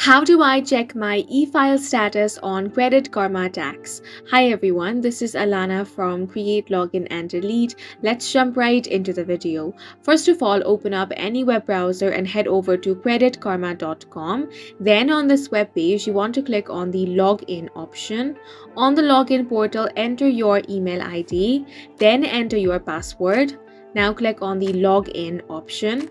How do I check my e-file status on Credit Karma tax? Hi everyone, this is Alana from Create, Login and Delete. Let's jump right into the video. First of all, open up any web browser and head over to creditkarma.com. Then on this web page, you want to click on the login option. On the login portal, enter your email ID, then enter your password. Now click on the login option.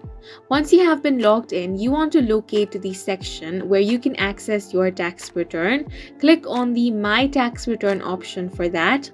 Once you have been logged in, you want to locate the section where you can access your tax return. Click on the My Tax Return option for that.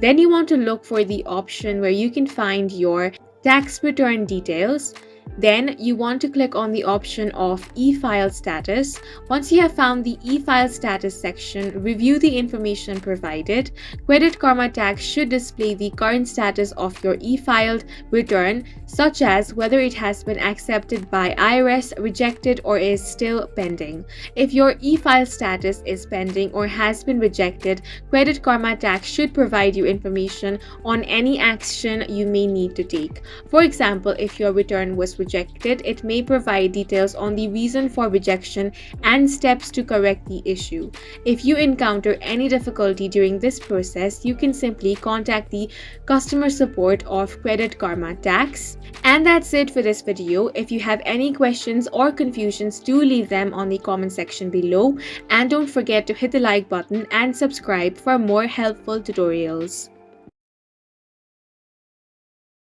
Then you want to look for the option where you can find your tax return details. Then you want to click on the option of e-file status. Once you have found the e-file status section, review the information provided. Credit Karma Tax should display the current status of your e-filed return, such as whether it has been accepted by IRS, rejected, or is still pending. If your e-file status is pending or has been rejected, Credit Karma Tax should provide you information on any action you may need to take. For example, if your return was rejected, it may provide details on the reason for rejection and steps to correct the issue. If you encounter any difficulty during this process, you can simply contact the customer support of Credit Karma Tax. And that's it for this video. If you have any questions or confusions, do leave them on the comment section below. And don't forget to hit the like button and subscribe for more helpful tutorials.